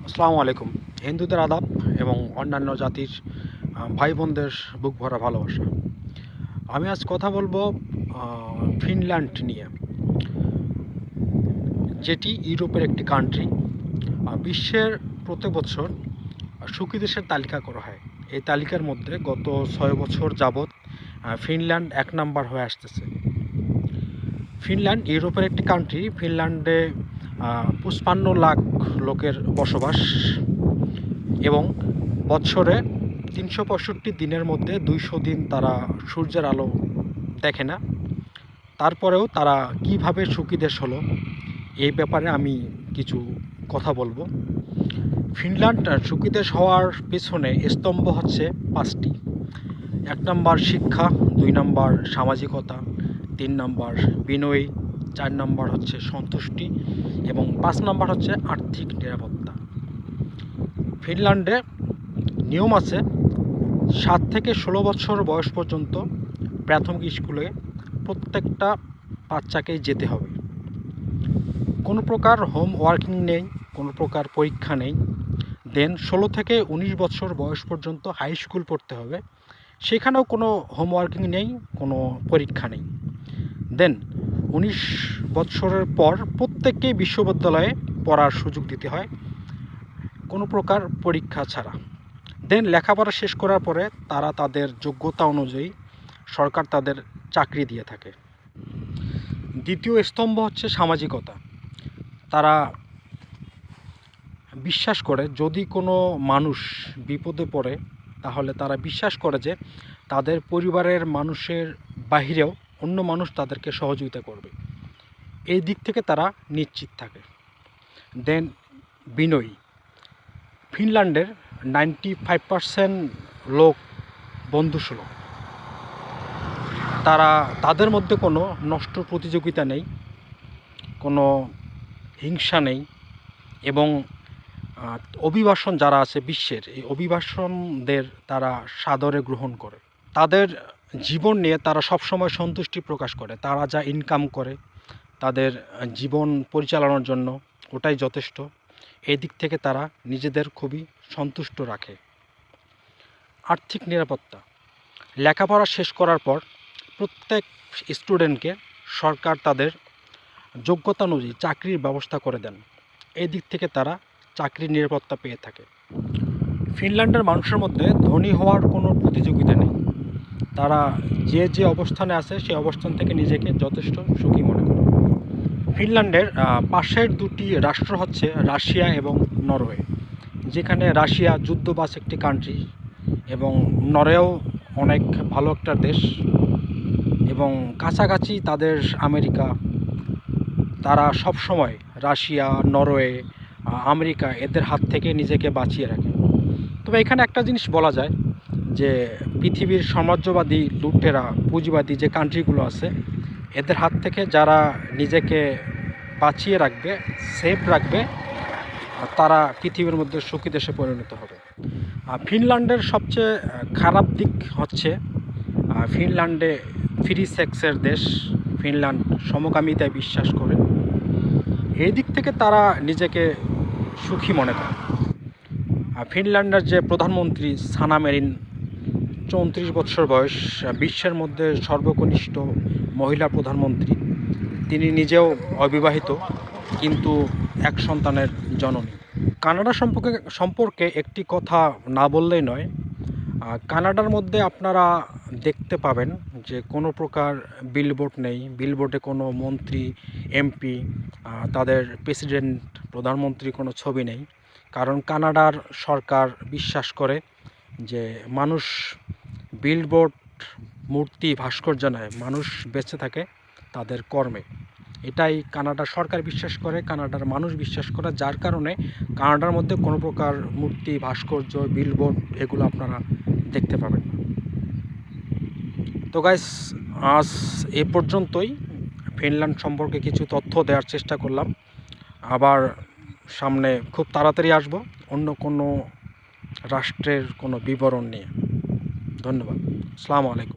আসসালামু আলাইকুম। হিন্দুদের আদাব এবং অন্যান্য জাতির ভাই বোনদের বুক ভরা ভালোবাসা। আমি আজ কথা বলবো ফিনল্যান্ড নিয়ে, যেটি ইউরোপের একটি কান্ট্রি। বিশ্বের প্রত্যেক বছর সুখী দেশের তালিকা করা হয়। এই তালিকার মধ্যে গত 6 বছর যাবৎ ফিনল্যান্ড 1 নম্বর হয়ে আসতেছে। ফিনল্যান্ড ইউরোপের একটি কান্ট্রি। ফিনল্যান্ডে 55 লাখ লোকের বসবাস এবং বছরে 365 দিনের মধ্যে 200 দিন তারা সূর্যের আলো দেখে না। তারপরেও তারা কিভাবে সুখী দেশ হলো, এই ব্যাপারে আমি কিছু কথা বলবো। ফিনল্যান্ড সুখী দেশ হওয়ার পেছনে স্তম্ভ হচ্ছে 5টি। 1 নম্বর শিক্ষা, 2 নম্বর সামাজিকতা, 3 নম্বর বিনয়ী, 4 নম্বর হচ্ছে সন্তুষ্টি এবং 5 নম্বর হচ্ছে আর্থিক নিরাপত্তা। ফিনল্যান্ডে নিয়ম আছে 7 থেকে 16 বছর বয়স পর্যন্ত প্রাথমিক স্কুলে প্রত্যেকটা বাচ্চাকেই যেতে হবে। কোনো প্রকার হোম ওয়ার্কিং নেই, কোনো প্রকার পরীক্ষা নেই। দেন 16 থেকে 19 বছর বয়স পর্যন্ত হাই স্কুল পড়তে হবে, সেখানেও কোনো হোম ওয়ার্কিং নেই, কোনো পরীক্ষা নেই। দেন 19 বছরের পর প্রত্যেককেই বিশ্ববিদ্যালয়ে পড়ার সুযোগ দিতে হয়, কোনো প্রকার পরীক্ষা ছাড়া। দেন লেখাপড়া শেষ করার পরে তারা তাদের যোগ্যতা অনুযায়ী সরকার তাদের চাকরি দিয়ে থাকে। দ্বিতীয় স্তম্ভ হচ্ছে সামাজিকতা। তারা বিশ্বাস করে যদি কোনো মানুষ বিপদে পড়ে, তাহলে তারা বিশ্বাস করে যে তাদের পরিবারের মানুষের বাহিরেও অন্য মানুষ তাদেরকে সহযোগিতা করবে। এই দিক থেকে তারা নিশ্চিত থাকে। দেন বিনয়ী। ফিনল্যান্ডের 95% লোক বন্ধুসুলভ। তাদের মধ্যে কোনো নষ্ট প্রতিযোগিতা নেই, কোনো হিংসা নেই এবং অভিবাসন যারা আছে বিশ্বের, এই অভিবাসনদের তারা সাদরে গ্রহণ করে। তাদের জীবন নিয়ে তারা সবসময় সন্তুষ্টি প্রকাশ করে। তারা যা ইনকাম করে তাদের জীবন পরিচালনার জন্য ওটাই যথেষ্ট। এই দিক থেকে তারা নিজেদের খুবই সন্তুষ্ট রাখে। আর্থিক নিরাপত্তা। লেখাপড়া শেষ করার পর প্রত্যেক স্টুডেন্টকে সরকার তাদের যোগ্যতা অনুযায়ী চাকরির ব্যবস্থা করে দেন। এই দিক থেকে তারা চাকরির নিরাপত্তা পেয়ে থাকে। ফিনল্যান্ডের মানুষের মধ্যে ধনী হওয়ার কোনো প্রতিযোগিতা নেই। তারা যে অবস্থানে আছে সেই অবস্থান থেকে নিজেকে যথেষ্ট সুখী মনে করে। ফিনল্যান্ডের পাশের 2টি রাষ্ট্র হচ্ছে রাশিয়া এবং নরওয়ে, যেখানে রাশিয়া যুদ্ধবাজ একটি কান্ট্রি এবং নরওয়েও অনেক ভালো একটা দেশ এবং কাছাকাছি তাদের আমেরিকা। তারা সব সময় রাশিয়া, নরওয়ে, আমেরিকা এদের হাত থেকে নিজেকে বাঁচিয়ে রাখে। তবে এখানে একটা জিনিস বলা যায় যে পৃথিবীর সাম্রাজ্যবাদী লুটেরা পুঁজিবাদী যে কান্ট্রিগুলো আছে, এদের হাত থেকে যারা নিজেকে বাঁচিয়ে রাখবে, সেফ রাখবে, তারা পৃথিবীর মধ্যে সুখী দেশে পরিণত হবে। ফিনল্যান্ডের সবচেয়ে খারাপ দিক হচ্ছে ফিনল্যান্ডে ফ্রি সেক্সের দেশ। ফিনল্যান্ড সমকামিতায় বিশ্বাস করে। এই দিক থেকে তারা নিজেকে সুখী মনে করে। ফিনল্যান্ডের যে প্রধানমন্ত্রী সানা মেরিন, 34 বছর বয়স, বিশ্বের মধ্যে সর্বকনিষ্ঠ মহিলা প্রধানমন্ত্রী। তিনি নিজেও অবিবাহিত, কিন্তু এক সন্তানের জননী। কানাডা সম্পর্কে একটি কথা না বললেই নয়। কানাডার মধ্যে আপনারা দেখতে পাবেন যে কোনো প্রকার বিলবোর্ড নেই। বিলবোর্ডে কোনো মন্ত্রী, এমপি, তাদের প্রেসিডেন্ট, প্রধানমন্ত্রী কোনো ছবি নেই। কারণ কানাডার সরকার বিশ্বাস করে যে মানুষ বিলবোর্ড, মূর্তি, ভাস্কর্য নয়, মানুষ বেঁচে থাকে তাদের কর্মে। এটাই কানাডার সরকার বিশ্বাস করে, কানাডার মানুষ বিশ্বাস করে, যার কারণে কানাডার মধ্যে কোনো প্রকার মূর্তি, ভাস্কর্য, বিলবোর্ড এগুলো আপনারা দেখতে পাবেন না। তো গাইস, আজ এ পর্যন্তই। ফিনল্যান্ড সম্পর্কে কিছু তথ্য দেওয়ার চেষ্টা করলাম। আবার সামনে খুব তাড়াতাড়ি আসবো অন্য কোনো রাষ্ট্রের কোনো বিবরণ নিয়ে। ধন্যবাদ। আসসালামু আলাইকুম।